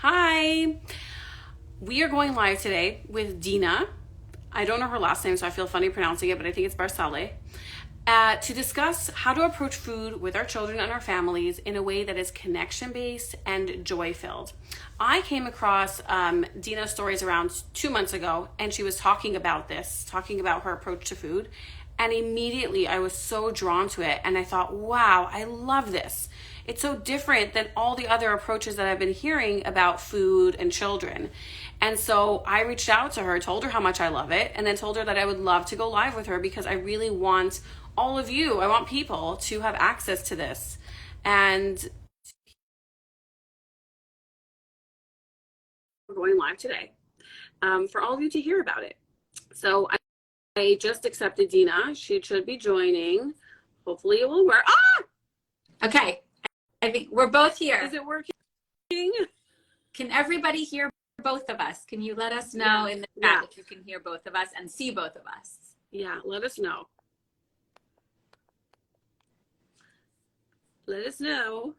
Hi. We are going live today with Deena. I don't know her last name, so I feel funny pronouncing it, but I think it's Barsaleh. To discuss how to approach food with our children and our families in a way that is connection based and joy filled. I came across Deena's stories around 2 months ago, and she was talking about this, talking about her approach to food. And immediately I was so drawn to it, and I thought, wow, I love this. It's so different than all the other approaches that I've been hearing about food and children. And so I reached out to her, told her how much I love it, and then told her that I would love to go live with her because I really want all of you, I want people to have access to this. And we're going live today for all of you to hear about it. So I just accepted Deena. She should be joining. Hopefully it will work. Okay. I think we're both here. Is it working? Can everybody hear both of us? Can you let us know in the chat if you can hear both of us and see both of us? Yeah, let us know. Let us know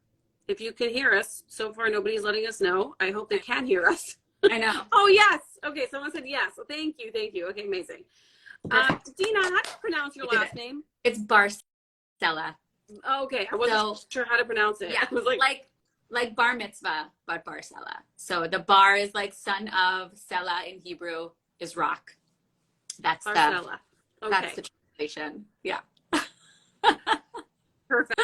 if you can hear us. So far, nobody's letting us know. I hope they can hear us. I know. Oh, yes. Okay, someone said yes. So thank you. Thank you. Okay, amazing. Deena, how do you pronounce your last name? It's Barsaleh. Okay, I wasn't sure how to pronounce it. Yeah, I was like bar mitzvah, but Barsaleh. So the bar is like son of, Selah in Hebrew is rock. That's Barsaleh. That's the translation. Yeah. Perfect.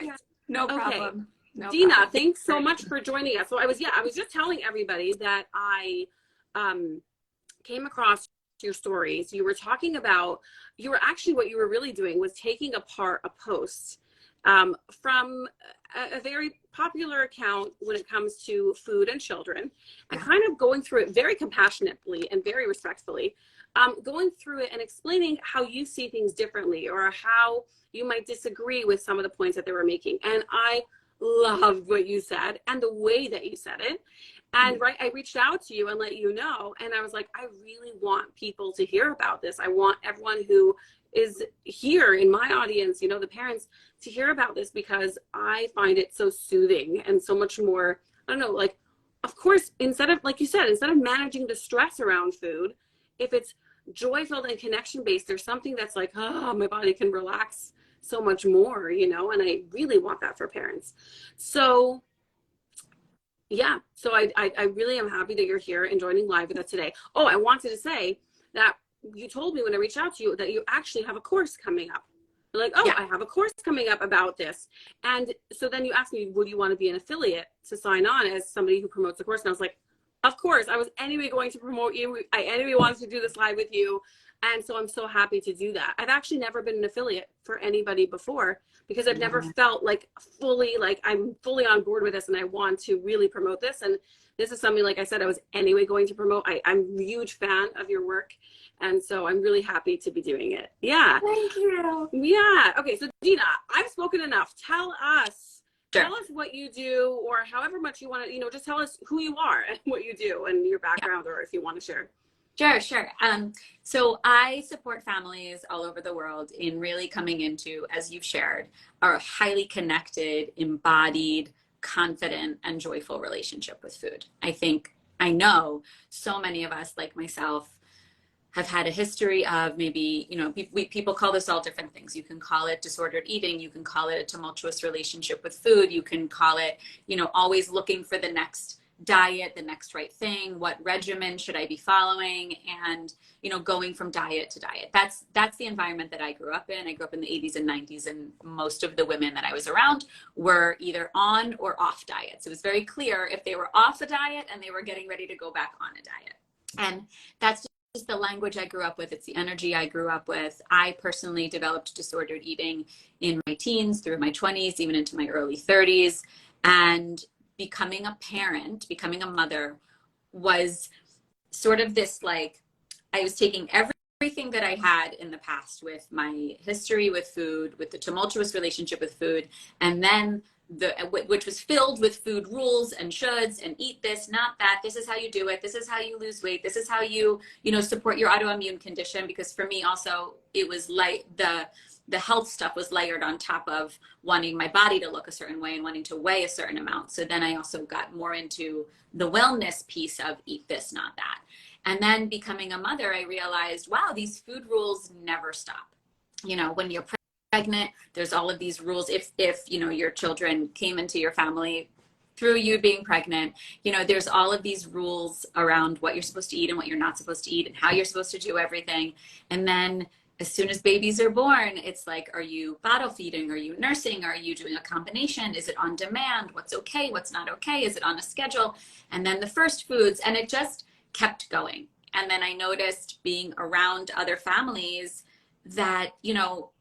Yeah, no problem. Okay. No Deena, problem. thanks so much for joining us. So I was just telling everybody that I came across your stories. You were talking about, what you were really doing was taking apart a post from a very popular account when it comes to food and children, and kind of going through it very compassionately and very respectfully, going through it and explaining how you see things differently or how you might disagree with some of the points that they were making. And I loved what you said and the way that you said it. And I reached out to you and let you know. And I was like, I really want people to hear about this. I want everyone who is here in my audience, the parents, to hear about this because I find it so soothing and so much more, I don't know, like, of course, instead of, like you said, instead of managing the stress around food, if it's joy-filled and connection-based, there's something that's like, oh, my body can relax so much more, and I really want that for parents. So yeah, so I really am happy that you're here and joining live with us today. Oh, I wanted to say that you told me when I reached out to you that you actually have a course coming up. You're like, I have a course coming up about this. And so then you asked me, would you want to be an affiliate to sign on as somebody who promotes the course? And I was like, of course. I was anyway going to promote you. I anyway wanted to do this live with you. And so I'm so happy to do that. I've actually never been an affiliate for anybody before because I've never felt like I'm fully on board with this and I want to really promote this. And this is something, like I said, I was anyway going to promote. I'm a huge fan of your work. And so I'm really happy to be doing it. Yeah. Thank you. Yeah. Okay. So Deena, I've spoken enough. Tell us what you do, or however much you want to, just tell us who you are and what you do and your background, or if you want to share. Sure. So I support families all over the world in really coming into, as you've shared, a highly connected, embodied, confident, and joyful relationship with food. I know so many of us, like myself, have had a history of maybe, people call this all different things. You can call it disordered eating. You can call it a tumultuous relationship with food. You can call it, always looking for the next diet, the next right thing. What regimen should I be following? And, going from diet to diet. That's the environment that I grew up in. I grew up in the 80s and 90s, and most of the women that I was around were either on or off diets. It was very clear if they were off a diet and they were getting ready to go back on a diet. And that's just the language I grew up with. It's the energy I grew up with. I personally developed disordered eating in my teens, through my 20s, even into my early 30s. And becoming a parent, becoming a mother, was sort of this, like, I was taking everything that I had in the past with my history with food, with the tumultuous relationship with food, and then which was filled with food rules and shoulds and eat this, not that. This is how you do it. This is how you lose weight. This is how you support your autoimmune condition. Because for me also, it was like the health stuff was layered on top of wanting my body to look a certain way and wanting to weigh a certain amount. So then I also got more into the wellness piece of eat this, not that. And then becoming a mother, I realized, wow, these food rules never stop. You know, when you're pregnant, there's all of these rules. If you know, your children came into your family through you being pregnant, you know, there's all of these rules around what you're supposed to eat and what you're not supposed to eat and how you're supposed to do everything. And then as soon as babies are born, it's like, are you bottle feeding? Are you nursing? Are you doing a combination? Is it on demand? What's okay? What's not okay? Is it on a schedule? And then the first foods, and it just kept going. And then I noticed being around other families that, you know,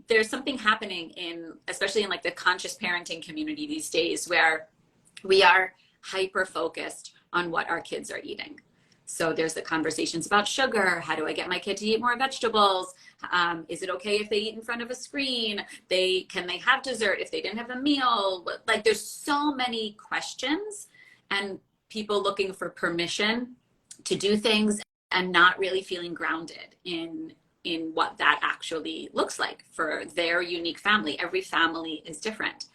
there's something happening in, especially in like the conscious parenting community these days, where we are hyper focused on what our kids are eating. So there's the conversations about sugar. How do I get my kid to eat more vegetables? Is it okay if they eat in front of a screen? Can they have dessert if they didn't have a meal? Like, there's so many questions and people looking for permission to do things and not really feeling grounded in what that actually looks like for their unique family. Every family is different.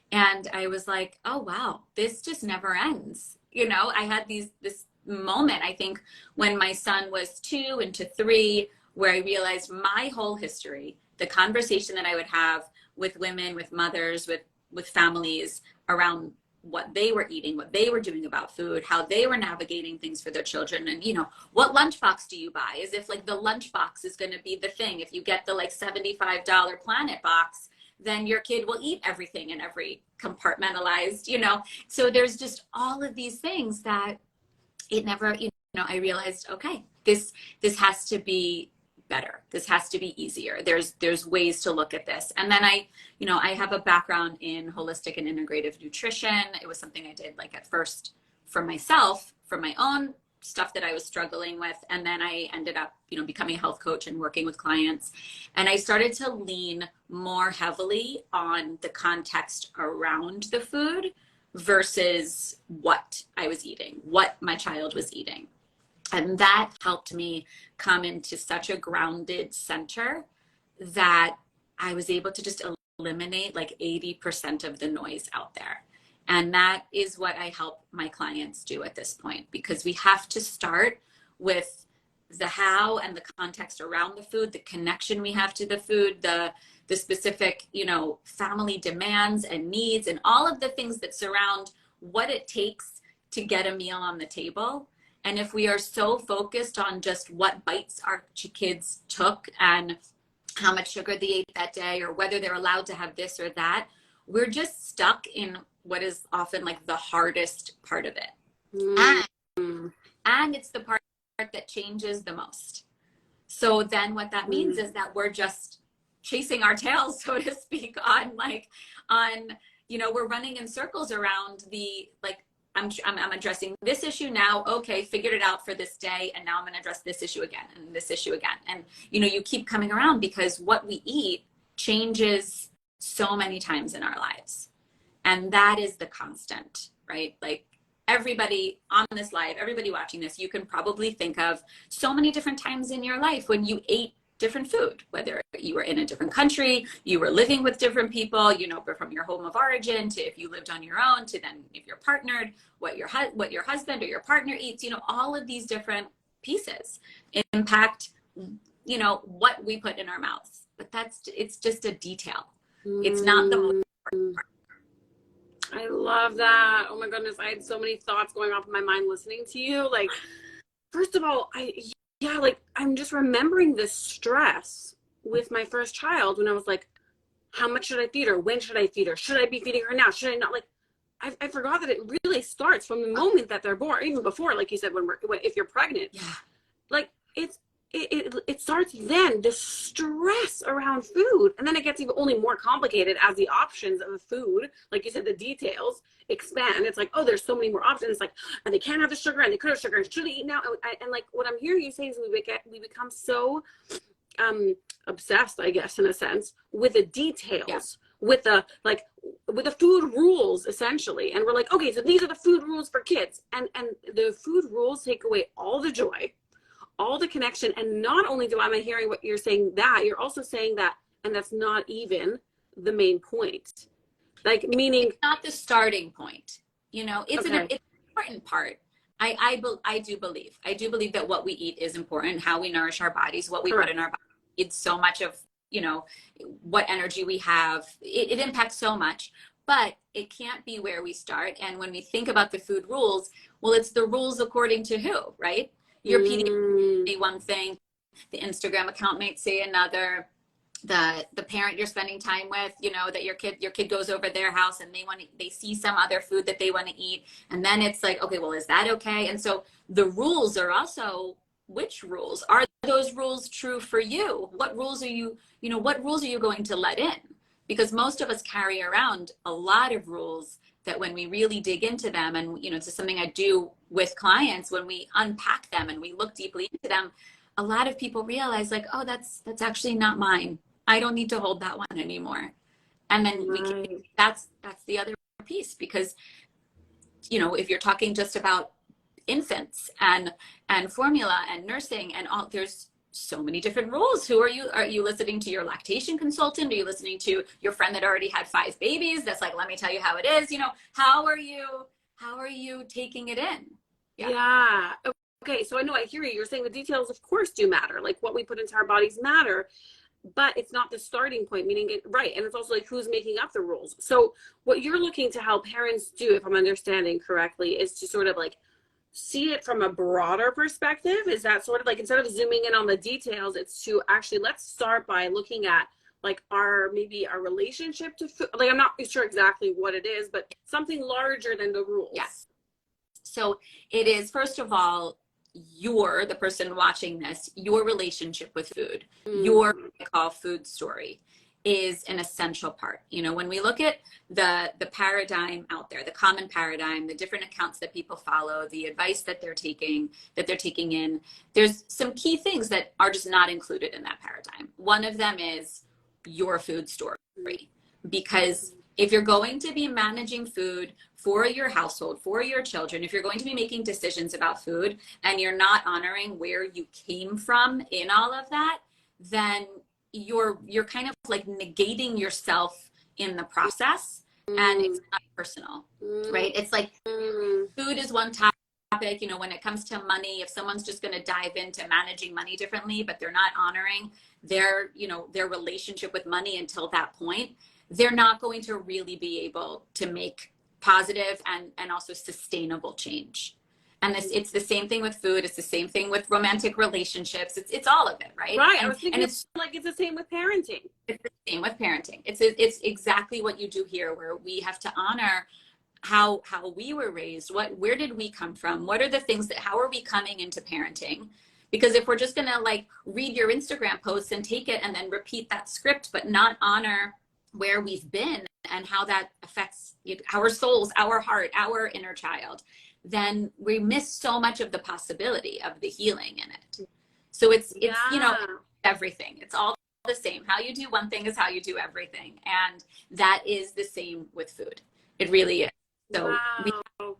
And I was like, oh, wow, this just never ends. You know, I had this moment, I think, when my son was 2 into 3, where I realized my whole history, the conversation that I would have with women, with mothers, with families around what they were eating, what they were doing about food, how they were navigating things for their children. And, you know, what lunchbox do you buy? As if like the lunchbox is going to be the thing. If you get the like $75 Planet box, then your kid will eat everything in every compartmentalized, you know. So there's just all of these things that it never, you know, I realized, okay, this has to be better. This has to be easier. There's ways to look at this. And then I have a background in holistic and integrative nutrition. It was something I did like at first for myself, for my own stuff that I was struggling with. And then I ended up, you know, becoming a health coach and working with clients. And I started to lean more heavily on the context around the food versus what I was eating, what my child was eating. And that helped me come into such a grounded center that I was able to just eliminate like 80% of the noise out there. And that is what I help my clients do at this point, because we have to start with the how and the context around the food, the connection we have to the food, the specific, you know, family demands and needs, and all of the things that surround what it takes to get a meal on the table. And if we are so focused on just what bites our kids took and how much sugar they ate that day, or whether they're allowed to have this or that, we're just stuck in what is often like the hardest part of it. And it's the part that changes the most. So then what that means is that we're just chasing our tails, so to speak, you know, we're running in circles around the, like, I'm addressing this issue now. Okay, figured it out for this day. And now I'm going to address this issue again and this issue again. And, you know, you keep coming around because what we eat changes so many times in our lives. And that is the constant, right? Like, everybody on this live, everybody watching this, you can probably think of so many different times in your life when you ate different food, whether you were in a different country, you were living with different people, you know, from your home of origin, to if you lived on your own, to then if you're partnered, what your husband or your partner eats, you know, all of these different pieces impact, you know, what we put in our mouths. But it's just a detail. It's not the most important part. I love that. Oh my goodness. I had so many thoughts going off in my mind listening to you. Like, first of all, I'm just remembering this stress with my first child when I was like, how much should I feed her? When should I feed her? Should I be feeding her now? Should I not? Like, I forgot that it really starts from the moment that they're born, even before, like you said, if you're pregnant. Yeah. Like, it starts then, the stress around food, and then it gets even only more complicated as the options of food, like you said, the details expand. It's like, oh, there's so many more options. It's like, and they can't have the sugar, and they could have sugar, and should they eat now? And like, what I'm hearing you say is we become so obsessed, I guess, in a sense, with the details. Yeah. with the food rules, essentially, and we're like, okay, so these are the food rules for kids, and the food rules take away all the joy, all the connection. And not only am I hearing what you're saying, that you're also saying that and that's not even the main point. Like, meaning, It's not the starting point. You know, it's okay, it's an important part. I do believe. I do believe that what we eat is important, how we nourish our bodies, what we put in correct. our bodies. It's so much of, you know, what energy we have. It impacts so much, but it can't be where we start. And when we think about the food rules, well, it's the rules according to who, right? Your pediatrician Mm, may say one thing, the Instagram account might say another, the parent you're spending time with, you know, that your kid goes over their house and they see some other food that they want to eat, and then it's like, okay, well, is that okay? And so the rules are also, which rules are those rules true for you? What rules are you, you know, what rules are you going to let in? Because most of us carry around a lot of rules that when we really dig into them, and you know, it's something I do with clients, when we unpack them and we look deeply into them, a lot of people realize like, oh, that's actually not mine. I don't need to hold that one anymore. And then we can, right. that's the other piece, because, you know, if you're talking just about infants and formula and nursing and all, there's so many different rules. Who are you? Are you listening to your lactation consultant? Are you listening to your friend that already had 5 babies? That's like, let me tell you how it is. You know, how are you taking it in? Yeah. Yeah. Okay, so I know I hear you. You're saying the details, of course, do matter. Like what we put into our bodies matter, but it's not the starting point, meaning it, right. And it's also like who's making up the rules. So what you're looking to help parents do, if I'm understanding correctly, is to sort of like see it from a broader perspective. Is that sort of like, instead of zooming in on the details, it's to actually, let's start by looking at like our, maybe our relationship to food. Like I'm not sure exactly what it is, but something larger than the rules. Yes. So it is, first of all, the person watching this, your relationship with food, your, Mm, what I call food story, is an essential part. You know, when we look at the paradigm out there, the common paradigm, the different accounts that people follow, the advice that they're taking in, there's some key things that are just not included in that paradigm. One of them is your food story. Because if you're going to be managing food for your household, for your children, if you're going to be making decisions about food and you're not honoring where you came from in all of that, then you're kind of like negating yourself in the process, and mm, it's not personal, mm, right? It's like mm. food is one topic. You know, when it comes to money, if someone's just going to dive into managing money differently, but they're not honoring their, you know, their relationship with money until that point, they're not going to really be able to make positive and also sustainable change. And this, it's the same thing with food. It's the same thing with romantic relationships. It's all of it, right? Right. I And was and thinking it's like it's the same with parenting. it's the same with parenting. It's exactly what you do here, where we have to honor how we were raised, where did we come from, what are the things that, how are we coming into parenting? Because if we're just gonna like read your Instagram posts and take it and then repeat that script but not honor where we've been and how that affects our souls, our heart, our inner child, then we miss so much of the possibility of the healing in it. So it's you know, Yeah. everything, it's all the same. How you do one thing is how you do everything, and that is the same with food. It really is. So we, Wow.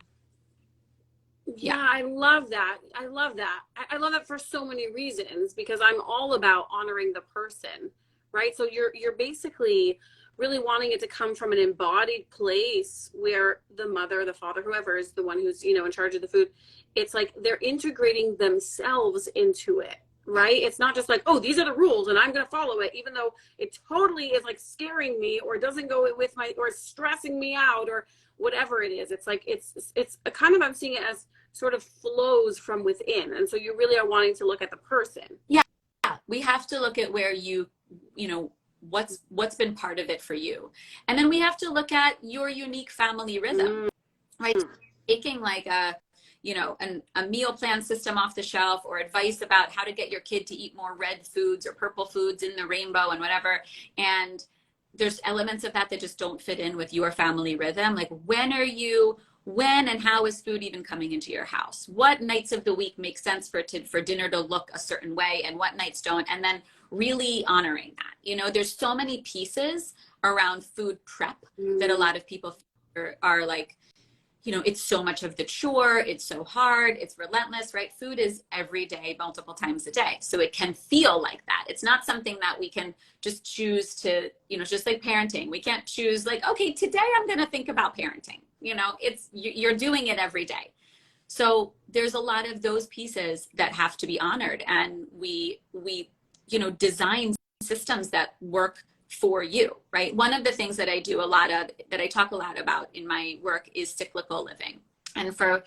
yeah, Yeah, I love that. I love that. I love that for so many reasons, because I'm all about honoring the person, right? So you're basically really wanting it to come from an embodied place where the mother, the father, whoever is the one who's, you know, in charge of the food, it's like they're integrating themselves into it, right? It's not just like, oh, these are the rules and I'm going to follow it, even though it totally is like scaring me or doesn't go with my, or stressing me out or whatever it is. It's like, it's a kind of, I'm seeing it as sort of flows from within. And so you really are wanting to look at the person. yeah, we have to look at where you know, what's been part of it for you, and then we have to look at your unique family rhythm, Mm, right? Taking like a, you know, a meal plan system off the shelf, or advice about how to get your kid to eat more red foods or purple foods in the rainbow and whatever, and there's elements of that that just don't fit in with your family rhythm. Like when and how is food even coming into your house? What nights of the week make sense for dinner to look a certain way and what nights don't? And then really honoring that. You know, there's so many pieces around food prep that a mm, lot of people are like, it's so much of the chore, it's so hard, it's relentless, right? Food is every day, multiple times a day. So it can feel like that. It's not something that we can just choose to, just like parenting. We can't choose like, okay, today I'm going to think about parenting. You're doing it every day. So there's a lot of those pieces that have to be honored. And we design systems that work for you, right? One of the things that I talk a lot about in my work is cyclical living. And for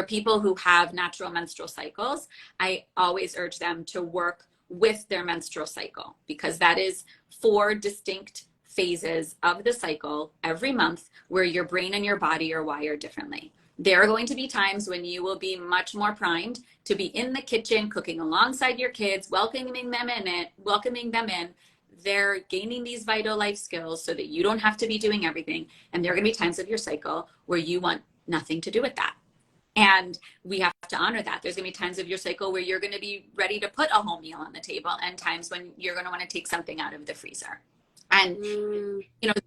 people who have natural menstrual cycles, I always urge them to work with their menstrual cycle, because that is 4 distinct phases of the cycle every month where your brain and your body are wired differently. There are going to be times when you will be much more primed to be in the kitchen, cooking alongside your kids, welcoming them in. They're gaining these vital life skills so that you don't have to be doing everything. And there are going to be times of your cycle where you want nothing to do with that. And we have to honor that. There's going to be times of your cycle where you're going to be ready to put a whole meal on the table, and times when you're going to want to take something out of the freezer. And,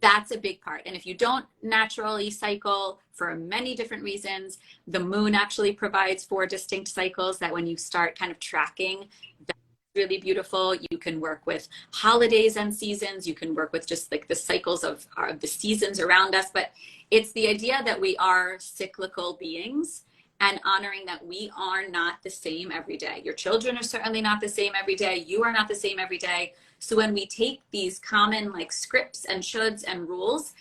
that's a big part. And if you don't naturally cycle for many different reasons, the moon actually provides 4 distinct cycles that when you start kind of tracking, that's really beautiful. You can work with holidays and seasons. You can work with just like the cycles of the seasons around us. But it's the idea that we are cyclical beings, and honoring that we are not the same every day. Your children are certainly not the same every day. You are not the same every day. So when we take these common like scripts and shoulds and rules,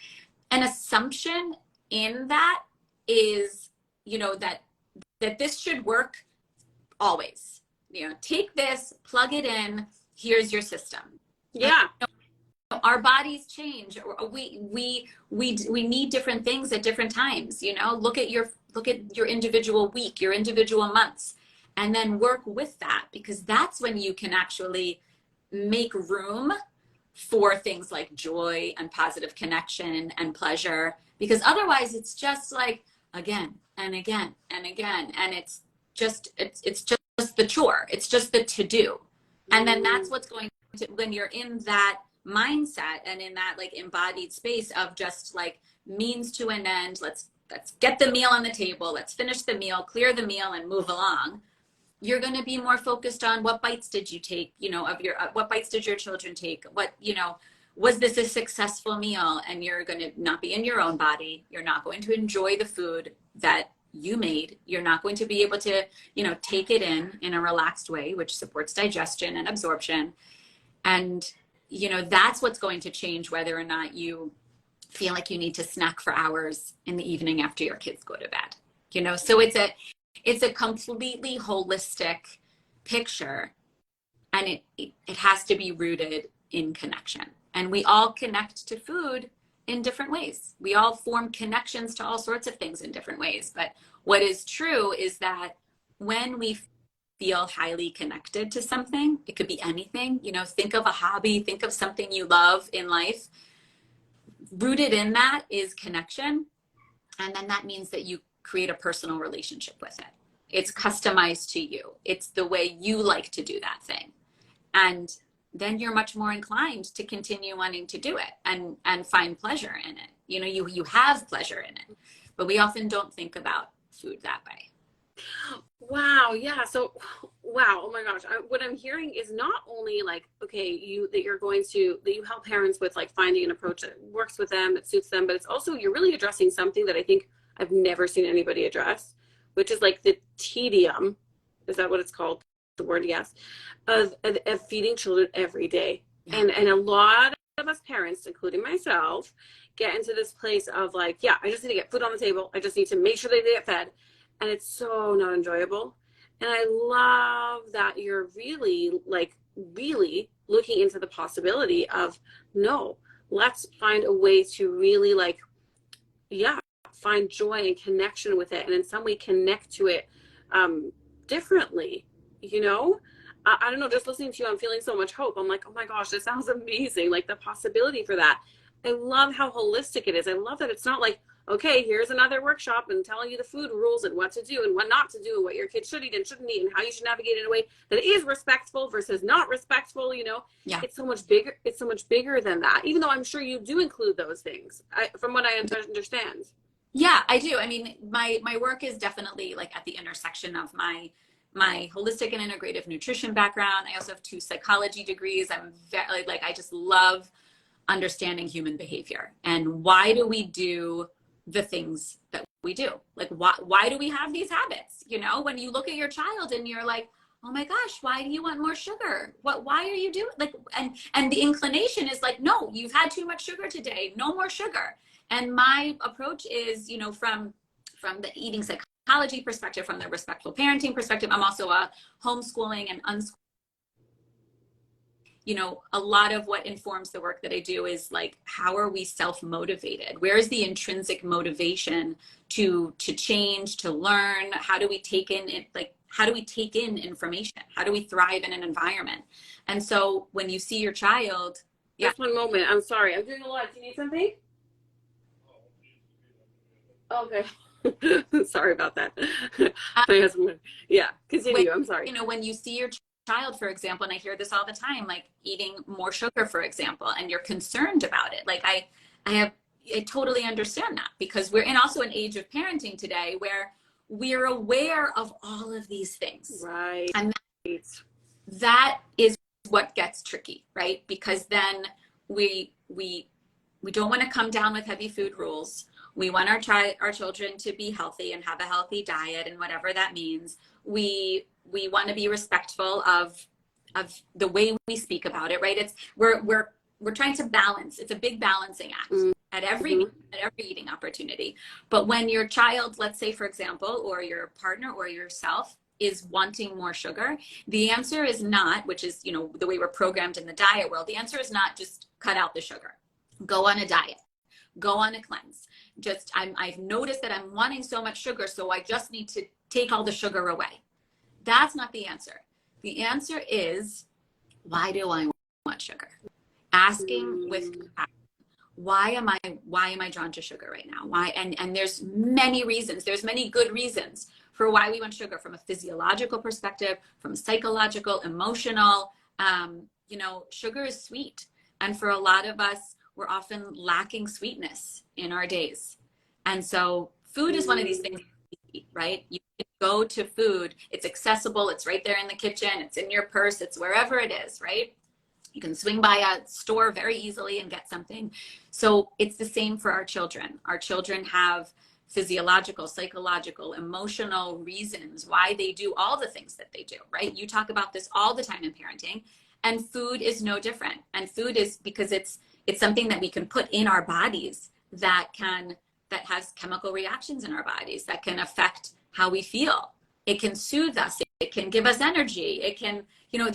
an assumption in that is, that this should work always. Take this, plug it in, here's your system. Yeah. Our bodies change. We need different things at different times. Look at your individual week, your individual months, and then work with that, because that's when you can actually make room for things like joy and positive connection and pleasure. Because otherwise it's just like again and again and again, and it's just the chore. It's just the to do. And then that's what's going to, when you're in that mindset and in that like embodied space of just like means to an end, let's get the meal on the table, let's finish the meal, clear the meal, and move along. You're going to be more focused on what bites did you take, what bites did your children take? Was this a successful meal? And you're going to not be in your own body. You're not going to enjoy the food that you made. You're not going to be able to, take it in a relaxed way, which supports digestion and absorption. And, that's what's going to change whether or not you feel like you need to snack for hours in the evening after your kids go to bed. So it's a completely holistic picture, and it has to be rooted in connection. And we all connect to food in different ways. We all form connections to all sorts of things in different ways. But what is true is that when we feel highly connected to something, it could be anything, think of a hobby, think of something you love in life. Rooted in that is connection. And then that means that you create a personal relationship with it. It's customized to you. It's the way you like to do that thing. And then you're much more inclined to continue wanting to do it and find pleasure in it. You have pleasure in it, but we often don't think about food that way. Wow. Yeah. So, wow. Oh my gosh. What I'm hearing is not only like, okay, that you help parents with like finding an approach that works with them, that suits them, but it's also, you're really addressing something that I think I've never seen anybody address, which is like the tedium. Is that what it's called? The word, yes, of feeding children every day. Yeah. And a lot of us parents, including myself, get into this place of like, yeah, I just need to get food on the table. I just need to make sure they get fed. And it's so not enjoyable. And I love that you're really looking into the possibility of, no, let's find a way to really like, yeah, find joy and connection with it. And in some way connect to it differently, I don't know, just listening to you, I'm feeling so much hope. I'm like, oh my gosh, this sounds amazing. Like the possibility for that. I love how holistic it is. I love that it's not like, okay, here's another workshop and telling you the food rules and what to do and what not to do, and what your kids should eat and shouldn't eat, and how you should navigate in a way that is respectful versus not respectful. Yeah. It's so much bigger. It's so much bigger than that, even though I'm sure you do include those things from what I understand. Yeah, I do. I mean, my work is definitely like at the intersection of my holistic and integrative nutrition background. I also have 2 psychology degrees. I'm very like I just love understanding human behavior and why do we do the things that we do? Like why do we have these habits? You know, when you look at your child and you're like, oh my gosh, why do you want more sugar? Why are you doing like and the inclination is like, no, you've had too much sugar today, no more sugar. And my approach is, you know, from the eating psychology perspective, from the respectful parenting perspective. I'm also a homeschooling and unschooling. You know, a lot of what informs the work that I do is like, how are we self-motivated? Where is the intrinsic motivation to change, to learn? How do we take in it, like, how do we take in information? How do we thrive in an environment? And so when you see your child, yeah. Just one moment. I'm sorry. I'm doing a lot. Do you need something? Okay. Sorry about that. My husband. Yeah. When, Continue. I'm sorry. you know, when you see your child, for example, and I hear this all the time, like eating more sugar, for example, and you're concerned about it. Like I totally understand that because we're in also an age of parenting today where we're aware of all of these things. Right. And that is what gets tricky, right? Because then we don't want to come down with heavy food rules. We want our children to be healthy and have a healthy diet and whatever that means. We want to be respectful of the way we speak about it, right? It's we're trying to balance. It's a big balancing act at every eating opportunity. But when your child, let's say for example, or your partner or yourself is wanting more sugar, the answer is not, which is, you know, the way we're programmed in the diet world, the answer is not just cut out the sugar. Go on a diet. Go on a cleanse. Just I've noticed that I'm wanting so much sugar, so I just need to take all the sugar away. That's not the answer. The answer is, why do I want sugar? Asking with compassion, why am I drawn to sugar right now? Why? And there's many reasons. There's many good reasons for why we want sugar, from a physiological perspective, from psychological, emotional. You know, sugar is sweet, and for a lot of us, we're often lacking sweetness in our days. And so food is one of these things, right? You can go to food, it's accessible, it's right there in the kitchen, it's in your purse, it's wherever it is, right? You can swing by a store very easily and get something. So it's the same for our children. Our children have physiological, psychological, emotional reasons why they do all the things that they do, right? You talk about this all the time in parenting, and food is no different. And food is because it's something that we can put in our bodies that has chemical reactions in our bodies that can affect how we feel. It can soothe us. It can give us energy. It can, you know,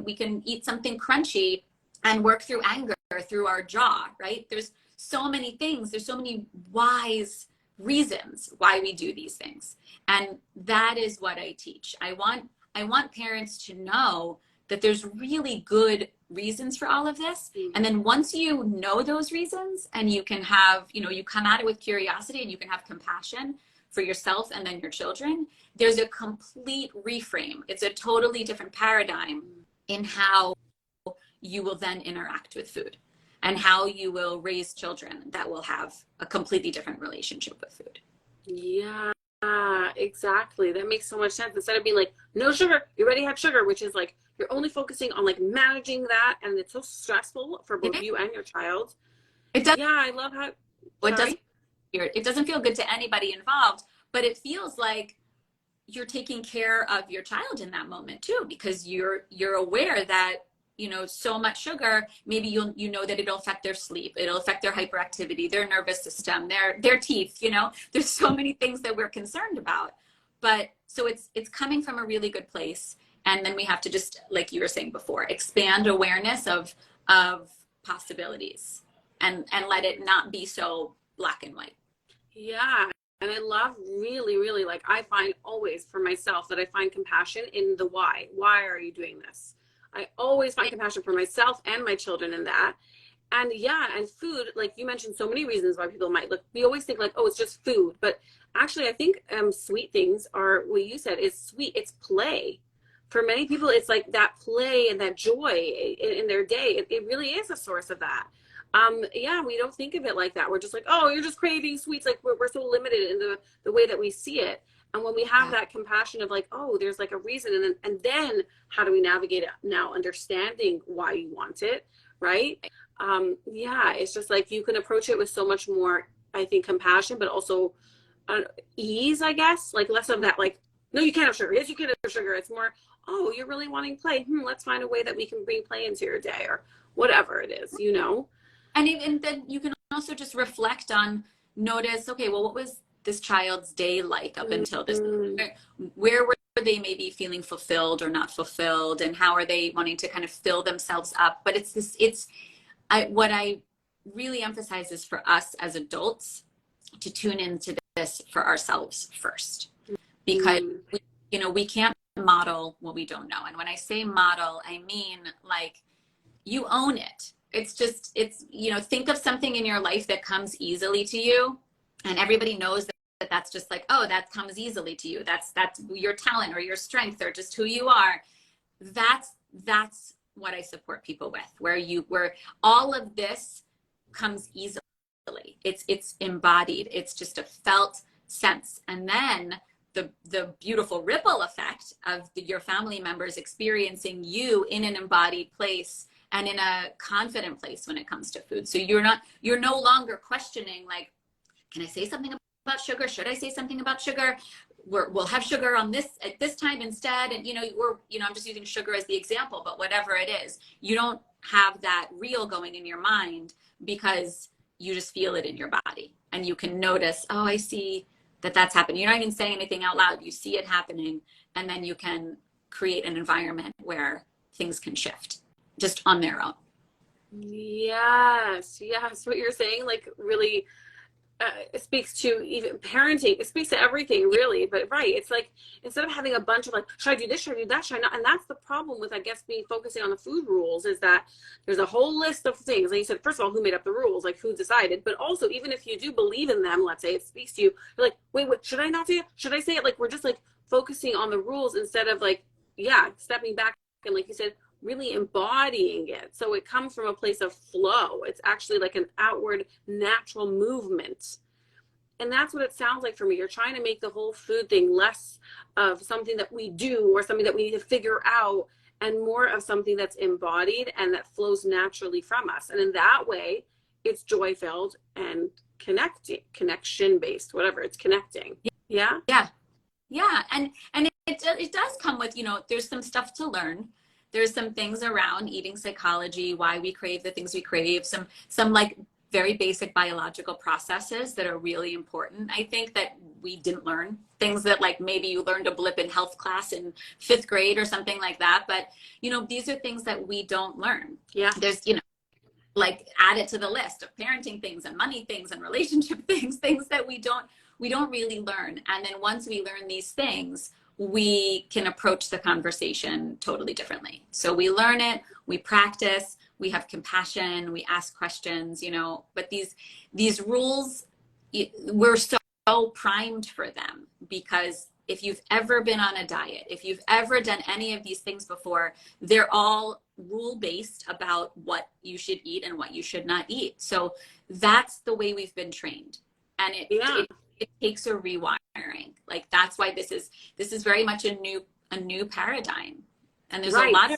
we can eat something crunchy and work through anger through our jaw, right? There's so many things. There's so many wise reasons why we do these things. And that is what I teach. I want parents to know that there's really good reasons for all of this. And then once you know those reasons and you can have, you know, you come at it with curiosity and you can have compassion for yourself and then your children, there's a complete reframe. It's a totally different paradigm in how you will then interact with food and how you will raise children that will have a completely different relationship with food. Yeah, exactly. That makes so much sense. Instead of being like, no sugar, you already have sugar, which is like, you're only focusing on like managing that, and it's so stressful for both you and your child. It does. Yeah, I love how it doesn't feel good to anybody involved, but it feels like you're taking care of your child in that moment too, because you're aware that, you know, so much sugar, maybe you know that it'll affect their sleep, it'll affect their hyperactivity, their nervous system, their teeth, you know, there's so many things that we're concerned about. But so it's coming from a really good place. And then we have to just, like you were saying before, expand awareness of possibilities and let it not be so black and white. Yeah. And I love really, really, like, I find always for myself that I find compassion in the why. Why are you doing this? I always find compassion for myself and my children in that. And yeah, and food, like you mentioned so many reasons why people might look, we always think like, oh, it's just food. But actually, I think sweet things are, what you said is sweet. It's play. For many people, it's like that play and that joy in their day. It really is a source of that. Yeah, we don't think of it like that. We're just like, oh, you're just craving sweets. Like we're so limited in the way that we see it. And when we have Yeah. that compassion of like, oh, there's like a reason, and then how do we navigate it now, understanding why you want it, right? Yeah, it's just like you can approach it with so much more, I think, compassion, but also uh, ease, I guess. Like less of that, like, no, you can't have sugar. Yes, you can have sugar. It's more, oh, you're really wanting play. Let's find a way that we can bring play into your day or whatever it is, you know? And even then you can also just reflect on, notice, okay, well, what was this child's day like up until this? Mm-hmm. Where were they maybe feeling fulfilled or not fulfilled? And how are they wanting to kind of fill themselves up? But it's this, what I really emphasize is for us as adults to tune into this for ourselves first, because we, we can't model what we don't know. And when I say model, I mean like you own it. It's just, think of something in your life that comes easily to you, and everybody knows that that's just like, oh, that comes easily to you. That's your talent or your strength or just who you are. That's what I support people with, where all of this comes easily. It's embodied. It's just a felt sense. And then the beautiful ripple effect of your family members experiencing you in an embodied place and in a confident place when it comes to food. So you're no longer questioning, like, can I say something about sugar? Should I say something about sugar? We'll have sugar on this at this time instead. And, I'm just using sugar as the example, but whatever it is, you don't have that reel going in your mind because you just feel it in your body and you can notice, oh, I see that's happening. You're not even saying anything out loud. You see it happening, and then you can create an environment where things can shift just on their own. Yes, yes. What you're saying, like, really it speaks to even parenting. It speaks to everything, really. But right, it's like instead of having a bunch of like, should I do this? Should I do that? Should I not? And that's the problem with, I guess, me focusing on the food rules is that there's a whole list of things. And you said, first of all, who made up the rules? Like, who decided? But also, even if you do believe in them, let's say it speaks to you, you're like, wait, should I not say it? Should I say it? Like, we're just like focusing on the rules instead of like, yeah, stepping back and like you said, really embodying it. So it comes from a place of flow. It's actually like an outward natural movement. And that's what it sounds like for me. You're trying to make the whole food thing less of something that we do or something that we need to figure out and more of something that's embodied and that flows naturally from us. And in that way, it's joy filled and connection based, whatever, it's connecting. Yeah. Yeah. Yeah. And it does come with, there's some stuff to learn. There's some things around eating psychology, why we crave the things we crave, some like very basic biological processes that are really important. I think that we didn't learn things that like maybe you learned a blip in health class in 5th grade or something like that. But, these are things that we don't learn. Yeah. There's, like add it to the list of parenting things and money things and relationship things that we don't really learn. And then once we learn these things, we can approach the conversation totally differently. So we learn it, we practice, we have compassion, we ask questions, but these rules, we're so primed for them because if you've ever been on a diet, if you've ever done any of these things before, they're all rule based about what you should eat and what you should not eat. So that's the way we've been trained. And it takes a rewiring. Like that's why this is very much a new paradigm. And there's a lot of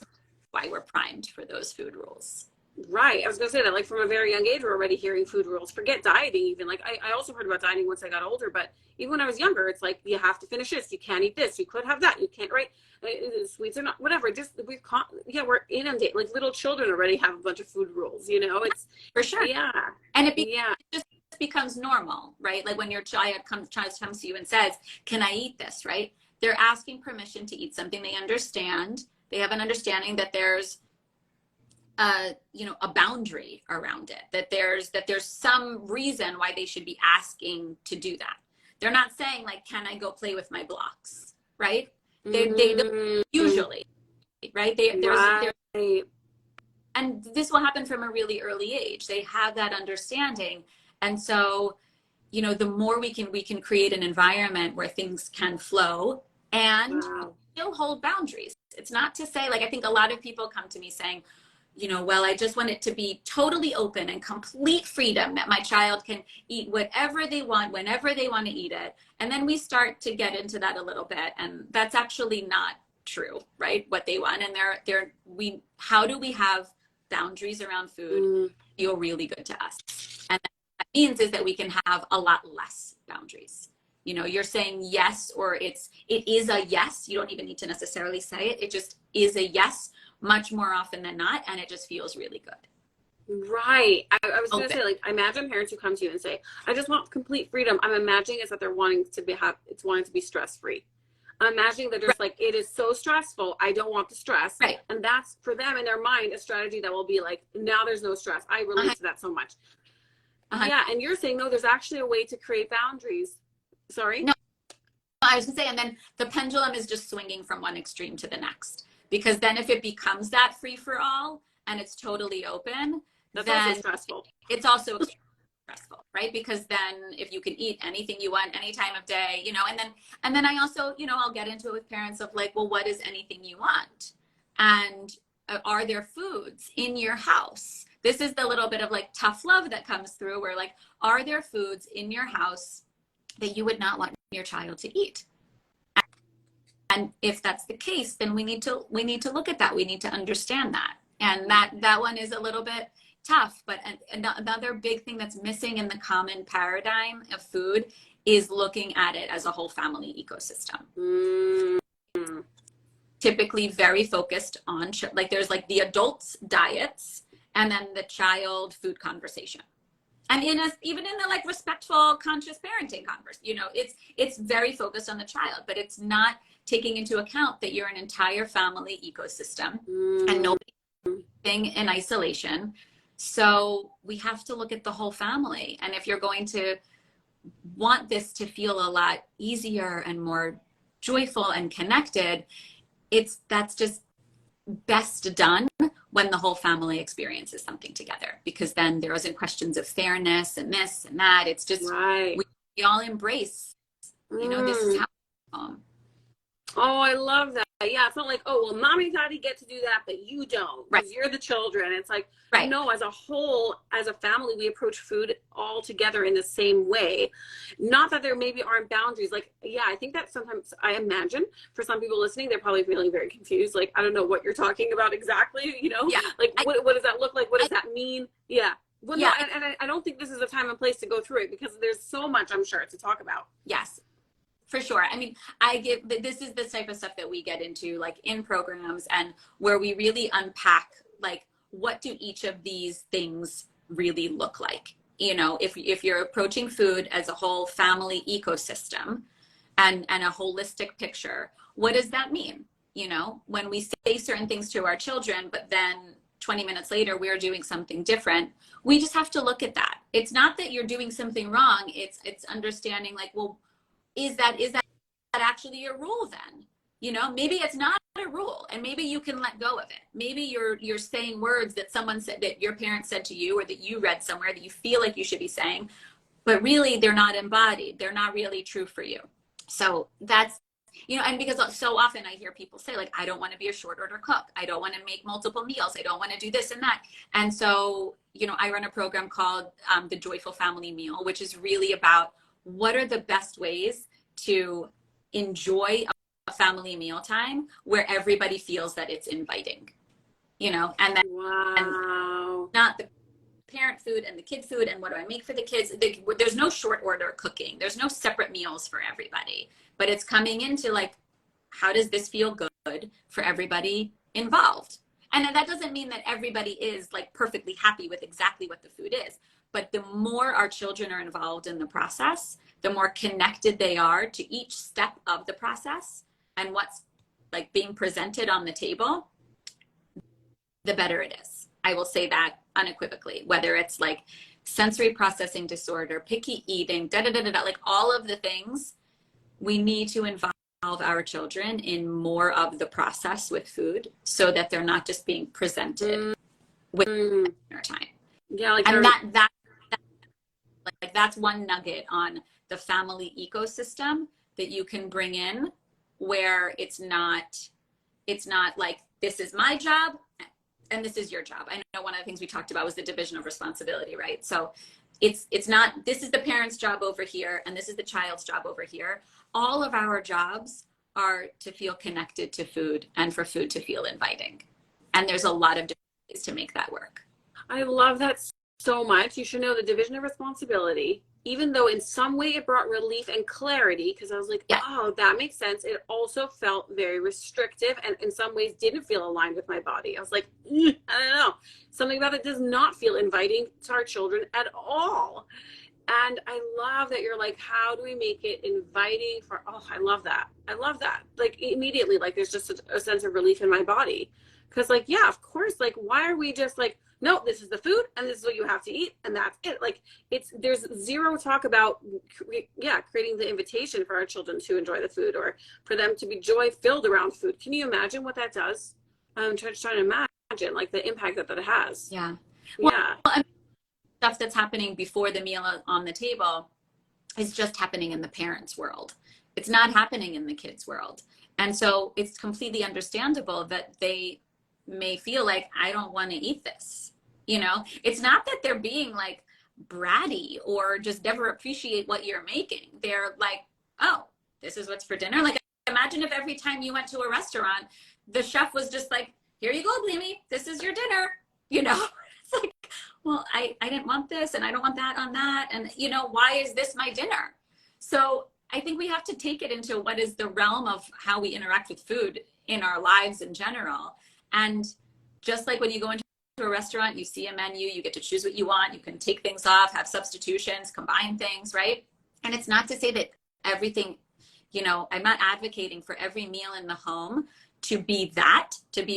why we're primed for those food rules. Right. I was going to say that, like, from a very young age, we're already hearing food rules. Forget dieting, even. Like, I also heard about dieting once I got older, but even when I was younger, it's like, you have to finish this. You can't eat this. You could have that. You can't, right? Sweets are not, whatever. Just, we're inundated. Like, little children already have a bunch of food rules, It's, for sure. Yeah. And it just becomes normal, right? Like when your child comes to you and says, can I eat this, right? They're asking permission to eat something they understand. They have an understanding that there's a boundary around it, that there's some reason why they should be asking to do that. They're not saying like, can I go play with my blocks, right? They don't usually, right? There's and this will happen from a really early age. They have that understanding. And so, the more we can create an environment where things can flow and still hold boundaries. It's not to say, like, I think a lot of people come to me saying, well, I just want it to be totally open and complete freedom that my child can eat whatever they want, whenever they want to eat it. And then we start to get into that a little bit. And that's actually not true, right? What they want. And how do we have boundaries around food feel really good to us? And that means is that we can have a lot less boundaries. You're saying yes, or it is a yes. You don't even need to necessarily say it. It just is a yes much more often than not, and it just feels really good. Right. I was going to say, like, I imagine parents who come to you and say, I just want complete freedom. I'm imagining is that they're wanting to be stress-free. I'm imagining that there's like, it is so stressful. I don't want the stress. Right. And that's for them in their mind, a strategy that will be like, now there's no stress. I relate to that so much. Yeah. And you're saying, no, there's actually a way to create boundaries. Sorry? No, I was going to say, and then the pendulum is just swinging from one extreme to the next. Because then if it becomes that free for all and it's totally open, that's then also stressful. It's also stressful, right? Because then if you can eat anything you want any time of day, and then I also, I'll get into it with parents of like, well, what is anything you want? And are there foods in your house? This is the little bit of like tough love that comes through where like, are there foods in your house that you would not want your child to eat? And if that's the case, then we need to look at that. We need to understand that. And that one is a little bit tough, but another big thing that's missing in the common paradigm of food is looking at it as a whole family ecosystem. Mm-hmm. Typically very focused on, like there's like the adults' diets and then the child food conversation. And even in the like respectful, conscious parenting converse, it's very focused on the child, but it's not taking into account that you're an entire family ecosystem and nobody in isolation. So we have to look at the whole family. And if you're going to want this to feel a lot easier and more joyful and connected, that's just best done when the whole family experiences something together, because then there isn't questions of fairness and this and that. It's just, right. we all embrace, this is how. Oh, I love that. Yeah, it's not like, oh, well, mommy and daddy get to do that, but you don't, because you're the children. It's like, no, as a whole, as a family, we approach food all together in the same way. Not that there maybe aren't boundaries. Like, yeah, I think that sometimes, I imagine, for some people listening, they're probably feeling very confused. Like, I don't know what you're talking about exactly, Yeah. Like, what does that look like? What does that mean? Yeah. Well, yeah. No, and I don't think this is a time and place to go through it, because there's so much, I'm sure, to talk about. Yes. For sure. I mean, this is the type of stuff that we get into like in programs, and where we really unpack like, what do each of these things really look like? If you're approaching food as a whole family ecosystem and a holistic picture, what does that mean? When we say certain things to our children, but then 20 minutes later, we're doing something different, we just have to look at that. It's not that you're doing something wrong. It's understanding like, well, is that actually a rule then? Maybe it's not a rule, and maybe you can let go of it. Maybe you're saying words that someone said, that your parents said to you, or that you read somewhere that you feel like you should be saying, but really they're not embodied. They're not really true for you. So that's, and because so often I hear people say like, I don't want to be a short order cook. I don't want to make multiple meals. I don't want to do this and that. And so, I run a program called the Joyful Family Meal, which is really about what are the best ways to enjoy a family mealtime where everybody feels that it's inviting, and then and not the parent food and the kid food and what do I make for the kids. There's no short order cooking. There's no separate meals for everybody, but it's coming into like, how does this feel good for everybody involved? And that doesn't mean that everybody is like perfectly happy with exactly what the food is. But the more our children are involved in the process, the more connected they are to each step of the process and what's like being presented on the table, the better it is. I will say that unequivocally, whether it's like sensory processing disorder, picky eating, like all of the things, we need to involve our children in more of the process with food so that they're not just being presented with dinner time. Yeah, like, and that's one nugget on the family ecosystem that you can bring in, where it's not like, this is my job and this is your job. I know one of the things we talked about was the division of responsibility, right? So it's not, this is the parent's job over here and this is the child's job over here. All of our jobs are to feel connected to food and for food to feel inviting. And there's a lot of different ways to make that work. I love that so much. You should know the division of responsibility, even though in some way it brought relief and clarity, because I was like, Yeah. oh, that makes sense. It also felt very restrictive and in some ways didn't feel aligned with my body. I was like, I don't know. Something about it does not feel inviting to our children at all. And I love that you're like, how do we make it inviting for, oh, I love that. I love that. Like immediately, like there's just a sense of relief in my body. Cause like, yeah, of course, like, why are we just like, no, this is the food and this is what you have to eat and that's it. Like there's zero talk about, creating the invitation for our children to enjoy the food or for them to be joy filled around food. Can you imagine what that does? I'm trying to imagine like the impact that has. Yeah. Well, Yeah. I mean, stuff that's happening before the meal on the table is just happening in the parents' world. It's not happening in the kids' world. And so it's completely understandable that they may feel like, I don't want to eat this. You know, it's not that they're being like bratty or just never appreciate what you're making. They're like, oh, this is what's for dinner. Like, imagine if every time you went to a restaurant, the chef was just like, here you go, Bleemy, this is your dinner. You know, it's like, well, I didn't want this and I don't want that on that. And, you know, why is this my dinner? So I think we have to take it into what is the realm of how we interact with food in our lives in general. And just like when you go into a restaurant, you see a menu, you get to choose what you want, you can take things off, have substitutions, combine things, right? And it's not to say that everything, you know, I'm not advocating for every meal in the home to be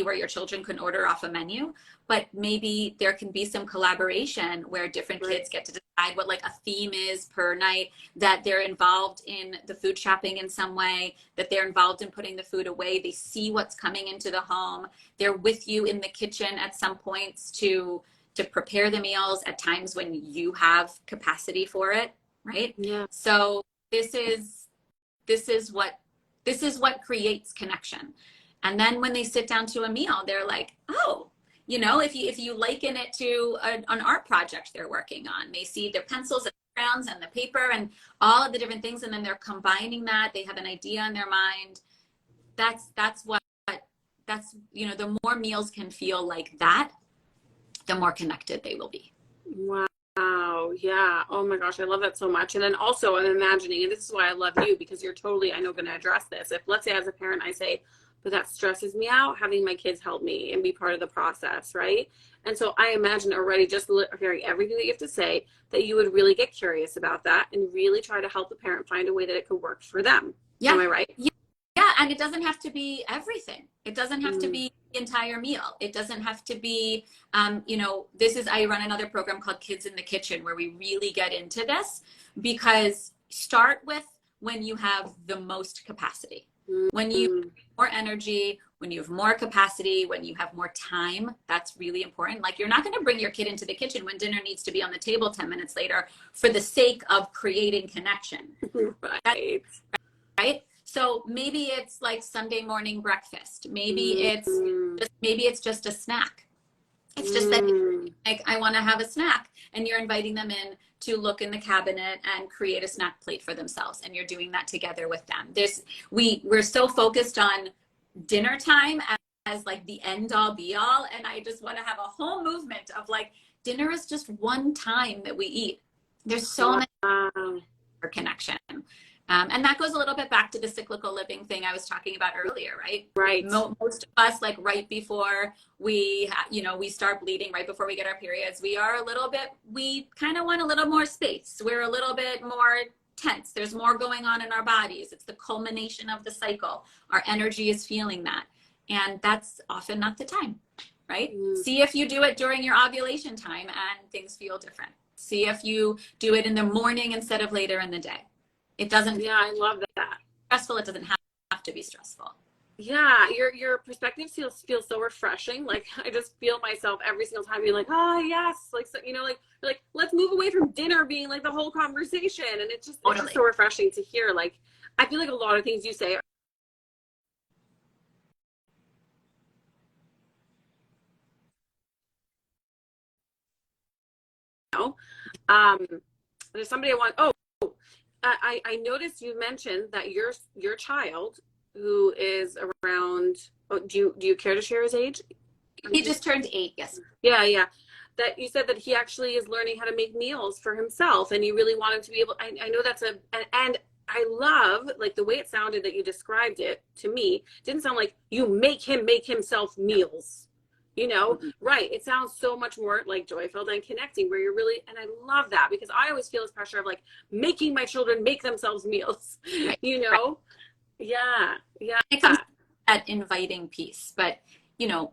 where your children can order off a menu, but maybe there can be some collaboration where different kids get to decide what like a theme is per night, that they're involved in the food shopping in some way, that they're involved in putting the food away. They see what's coming into the home. They're with you in the kitchen at some points to prepare the meals at times when you have capacity for it, right? Yeah. So this is what creates connection. And then when they sit down to a meal, they're like, oh, you know, if you liken it to an art project they're working on, they see their pencils and crayons and the paper and all of the different things, and then they're combining that. They have an idea in their mind. That's you know, the more meals can feel like that, the more connected they will be. Wow. Yeah. Oh my gosh. I love that so much. And then also I'm imagining, and this is why I love you, because you're totally, I know, going to address this. If let's say as a parent, I say, but that stresses me out, having my kids help me and be part of the process. Right. And so I imagine already just hearing everything that you have to say, that you would really get curious about that and really try to help the parent find a way that it could work for them. Yeah. Am I right? Yeah, and it doesn't have to be everything. It doesn't have to be the entire meal. It doesn't have to be, you know, I run another program called Kids in the Kitchen where we really get into this, because start with when you have the most capacity. When you have more energy, when you have more capacity, when you have more time, that's really important. Like, you're not going to bring your kid into the kitchen when dinner needs to be on the table 10 minutes later for the sake of creating connection. Right? So maybe it's like Sunday morning breakfast. Maybe it's just a snack. It's just that, like, I want to have a snack, and you're inviting them in to look in the cabinet and create a snack plate for themselves, and you're doing that together with them. We're so focused on dinner time as like the end all be all, and I just want to have a whole movement of like, dinner is just one time that we eat. There's so many for connection. And that goes a little bit back to the cyclical living thing I was talking about earlier, right? Right. Most of us, like right before we start bleeding, right before we get our periods, we kind of want a little more space. We're a little bit more tense. There's more going on in our bodies. It's the culmination of the cycle. Our energy is feeling that. And that's often not the time, right? See if you do it during your ovulation time and things feel different. See if you do it in the morning instead of later in the day. It doesn't. Yeah, I love that. Stressful. It doesn't have to be stressful. Yeah, your perspective feels so refreshing. Like, I just feel myself every single time being like, oh yes, like, so, you know, like let's move away from dinner being like the whole conversation, and it's just so refreshing to hear. Like, I feel like a lot of things you say know. Um, there's somebody I want. Oh, I noticed you mentioned that your child who is around. Oh, do you care to share his age? He just turned 8. Yes. Yeah, yeah. That you said that he actually is learning how to make meals for himself, and you really want him to be able. I know that's and I love like the way it sounded that you described it to me. It didn't sound like you make him make himself meals. You know, Mm-hmm. right? It sounds so much more like joy-filled and connecting, where you're really, and I love that because I always feel this pressure of like making my children make themselves meals. Right. You Right. know? Yeah, yeah. It comes to that inviting piece, but you know,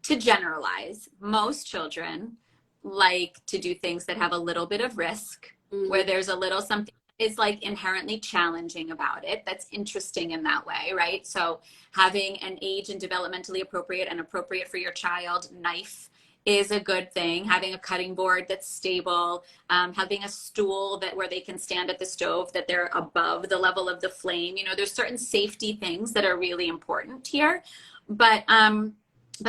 to generalize, most children like to do things that have a little bit of risk, where Mm-hmm. there's a little something is like inherently challenging about it. That's interesting in that way, right? So having an age and developmentally appropriate and appropriate for your child knife is a good thing. Having a cutting board that's stable, having a stool that where they can stand at the stove that they're above the level of the flame. You know, there's certain safety things that are really important here, but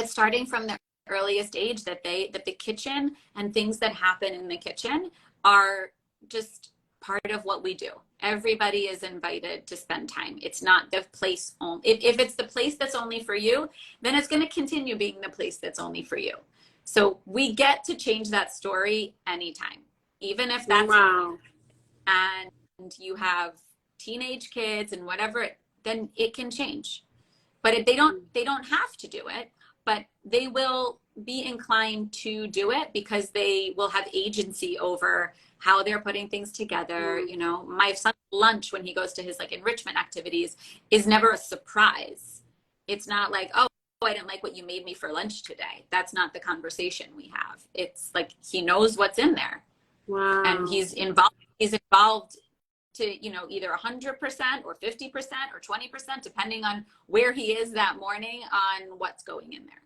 starting from the earliest age that the kitchen and things that happen in the kitchen are just part of what we do. Everybody is invited to spend time. It's not the place only. If it's the place that's only for you, then it's going to continue being the place that's only for you. So we get to change that story anytime, even if that's Wow. and you have teenage kids and whatever, then it can change. But if they don't have to do it, but they will be inclined to do it because they will have agency over how they're putting things together. Mm. You know, my son's lunch when he goes to his like enrichment activities is never a surprise. It's not like, oh, I didn't like what you made me for lunch today. That's not the conversation we have. It's like he knows what's in there and Wow. he's involved to, you know, either 100% or 50% or 20%, depending on where he is that morning on what's going in there.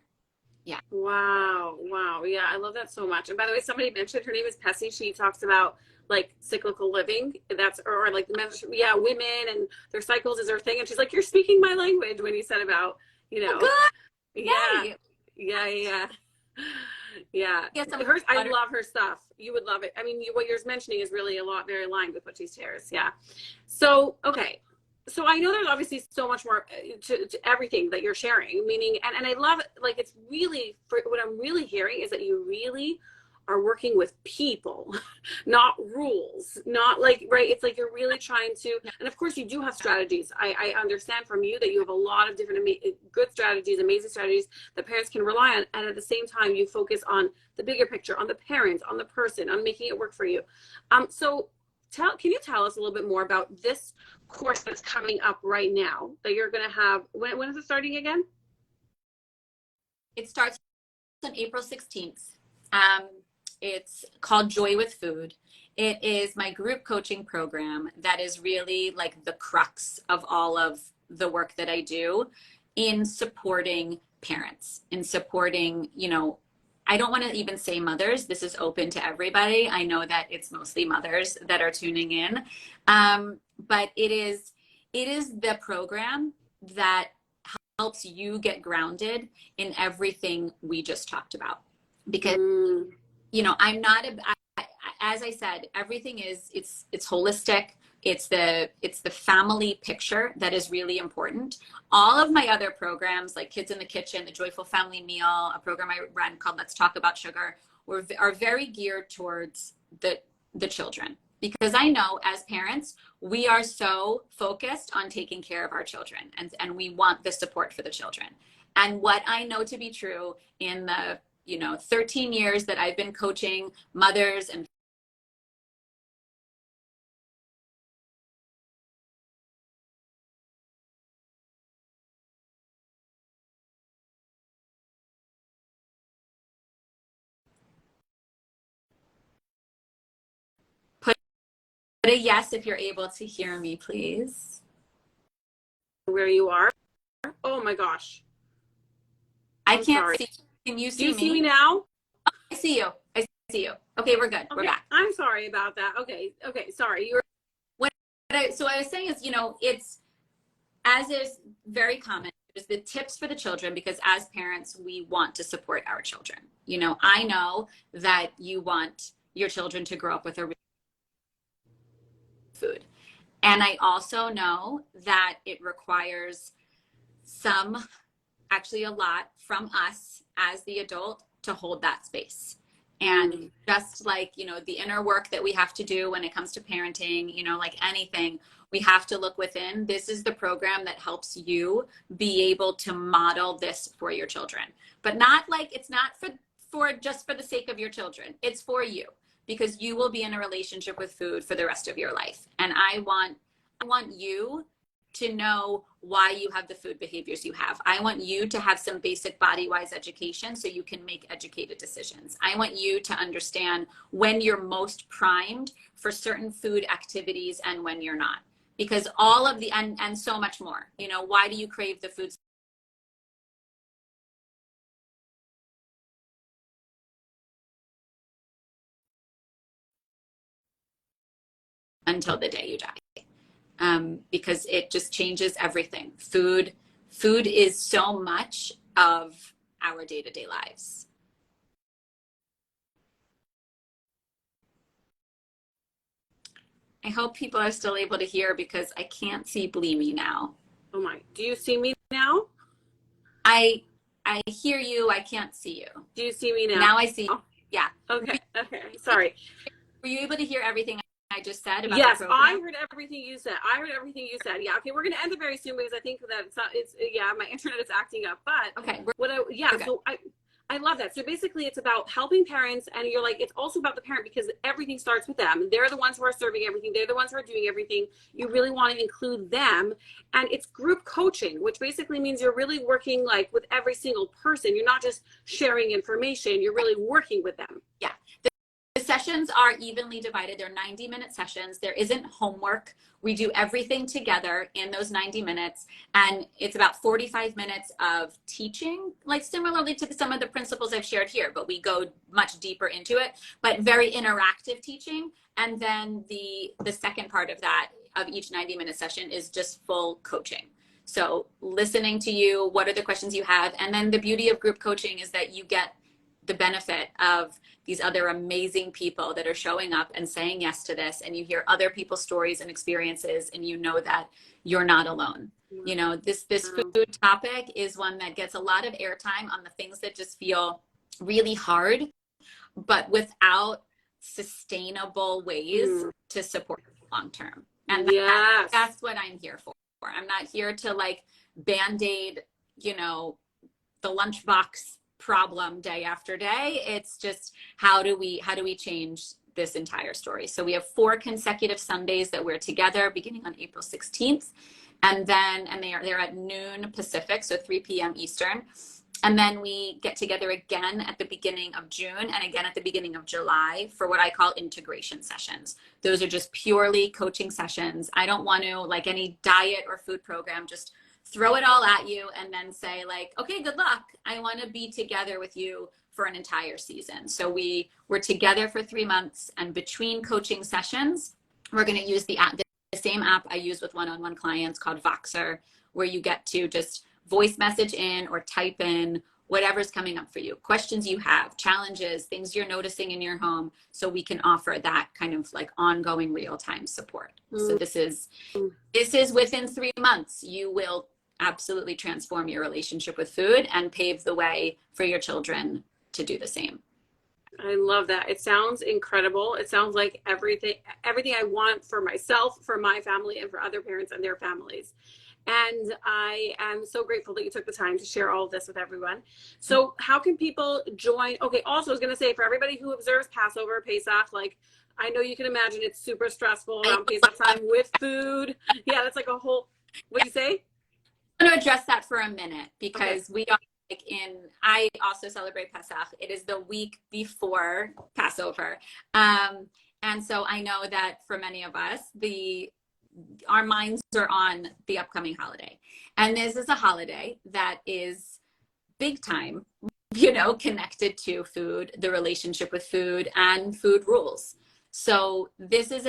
Yeah. Wow. Wow. Yeah, I love that so much. And by the way, somebody mentioned her name is Pessy. She talks about like cyclical living. That's or like yeah, women and their cycles is her thing. And she's like, you're speaking my language when you said about, you Oh, know, good. yeah, Yay. yeah, yeah. Yeah, Get some hers. I butter. love her stuff. You would love it. I mean, what you're mentioning is really a lot, very aligned with what she shares. Yeah. So, okay. So I know there's obviously so much more to everything that you're sharing. Meaning, and I love it. Like it's really for what I'm really hearing is that you really are working with people, not rules, not like right. It's like you're really trying to, and of course you do have strategies. I understand from you that you have a lot of different good strategies, amazing strategies that parents can rely on, and at the same time you focus on the bigger picture, on the parent, on the person, on making it work for you. So can you tell us a little bit more about this course that's coming up right now that you're going to have? When is it starting again? It starts on April 16th. It's called Joy with Food. It is my group coaching program that is really like the crux of all of the work that I do in supporting parents, in supporting, you know, I don't want to even say mothers. This is open to everybody. I know that it's mostly mothers that are tuning in. But it is the program that helps you get grounded in everything we just talked about. Because Mm. you know, as I said, everything is it's holistic. It's the family picture that is really important. All of my other programs like Kids in the Kitchen, the Joyful Family Meal, a program I run called Let's Talk About Sugar, are very geared towards the children, because I know as parents we are so focused on taking care of our children, and we want the support for the children. And what I know to be true in the 13 years that I've been coaching mothers and put a yes if you're able to hear me, please. Where you are? Oh my gosh. I I'm can't sorry. see. Can you Do see you see me me? now? I see you. I see you. Okay, we're good. We're Okay. back. I'm sorry about that. Okay. Okay. Sorry. You were. So I was saying is, it's as is very common. There's the tips for the children, because as parents, we want to support our children. I know that you want your children to grow up with a food. And I also know that it requires some, actually a lot from us as the adult to hold that space. And just like, you know, the inner work that we have to do when it comes to parenting, you know, like anything, we have to look within. This is the program that helps you be able to model this for your children. But not like, it's not for just for the sake of your children. It's for you, because you will be in a relationship with food for the rest of your life. And I want you to know why you have the food behaviors you have. I want you to have some basic body-wise education so you can make educated decisions. I want you to understand when you're most primed for certain food activities and when you're not. Because all of the, and so much more, you know, why do you crave the foods until the day you die? Because it just changes everything. Food is so much of our day-to-day lives. I hope people are still able to hear because I can't see Bleemy now. Oh my, do you see me now? I hear you, I can't see you. Do you see me now? Now I see you. Yeah. Okay, sorry. Were you able to hear everything I just said about yes, the program? I heard everything you said. Yeah, okay, we're gonna end it very soon because I think that my internet is acting up. But okay, so I love that. So basically it's about helping parents, and you're like, it's also about the parent because everything starts with them. They're the ones who are serving everything. They're the ones who are doing everything. You really want to include them. And it's group coaching, which basically means you're really working like with every single person. You're not just sharing information, you're really working with them. Yeah. The sessions are evenly divided. They're 90-minute sessions. There isn't homework. We do everything together in those 90 minutes. And it's about 45 minutes of teaching, like similarly to some of the principles I've shared here, but we go much deeper into it, but very interactive teaching. And then the second part of that, of each 90-minute session, is just full coaching. So listening to you, what are the questions you have? And then the beauty of group coaching is that you get the benefit of these other amazing people that are showing up and saying yes to this, and you hear other people's stories and experiences, and you know that you're not alone. You know, this food topic is one that gets a lot of airtime on the things that just feel really hard, but without sustainable ways to support long term. And that's what I'm here for. I'm not here to like band-aid, you know, the lunchbox problem day after day. It's just how do we change this entire story? So we have 4 consecutive Sundays that we're together beginning on April 16th, and they're at noon Pacific, so 3 p.m. Eastern. And then we get together again at the beginning of June and again at the beginning of July for what I call integration sessions. Those are just purely coaching sessions. I don't want to, like any diet or food program, just throw it all at you and then say like, okay, good luck. I want to be together with you for an entire season. So we're together for 3 months, and between coaching sessions, we're going to use the same app I use with one-on-one clients called Voxer, where you get to just voice message in or type in whatever's coming up for you, questions you have, challenges, things you're noticing in your home, so we can offer that kind of like ongoing real-time support. So this is within 3 months, you will absolutely transform your relationship with food and pave the way for your children to do the same. I love that. It sounds incredible. It sounds like everything I want for myself, for my family, and for other parents and their families. And I am so grateful that you took the time to share all of this with everyone. So how can people join? Okay, also I was going to say, for everybody who observes Passover, Pesach, like I know you can imagine it's super stressful around Pesach time with food. Yeah, that's like a whole, what do you say? I'm going to address that for a minute because we are like I also celebrate Pesach. It is the week before Passover. And so I know that for many of us, our minds are on the upcoming holiday. And this is a holiday that is big time, you know, connected to food, the relationship with food, and food rules. So this is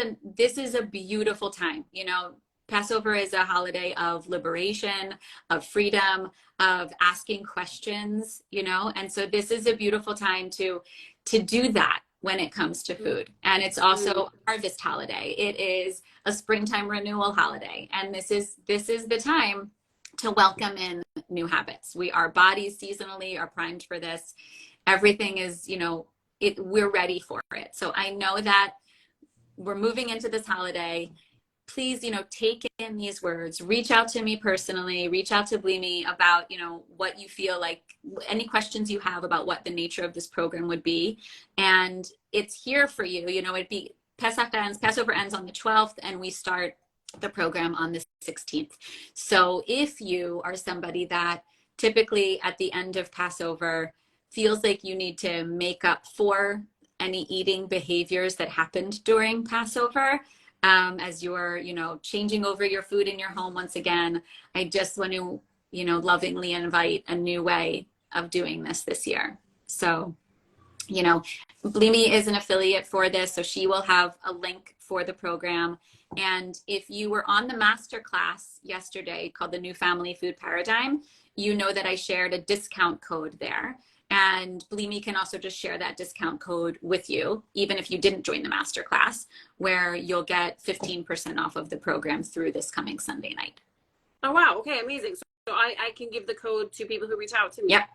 a beautiful time. You know, Passover is a holiday of liberation, of freedom, of asking questions, you know, and so this is a beautiful time to do that, when it comes to food. And it's also a harvest holiday. It is a springtime renewal holiday. And this is the time to welcome in new habits. Our bodies seasonally are primed for this. Everything is, we're ready for it. So I know that we're moving into this holiday. Please, take in these words, reach out to me personally, reach out to Bleemy about, what you feel like, any questions you have about what the nature of this program would be. And it's here for you. It'd be Passover ends on the 12th, and we start the program on the 16th. So if you are somebody that typically at the end of Passover feels like you need to make up for any eating behaviors that happened during Passover, as you're, changing over your food in your home once again, I just want to, lovingly invite a new way of doing this year. So, Bleemy is an affiliate for this, so she will have a link for the program. And if you were on the masterclass yesterday called the New Family Food Paradigm, you know that I shared a discount code there. And Bleemy can also just share that discount code with you, even if you didn't join the masterclass, where you'll get 15% off of the program through this coming Sunday night. Oh, wow. Okay, amazing. So I can give the code to people who reach out to me. Yep.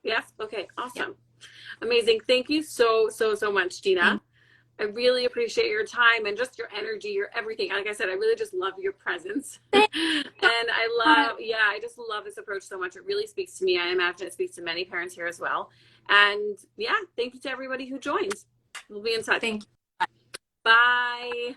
Yes? Okay, awesome. Yep. Amazing. Thank you so much, Deena. I really appreciate your time and just your energy, your everything. Like I said, I really just love your presence. And I just love this approach so much. It really speaks to me. I imagine it speaks to many parents here as well. And yeah, thank you to everybody who joined. We'll be in touch. Thank you. Bye.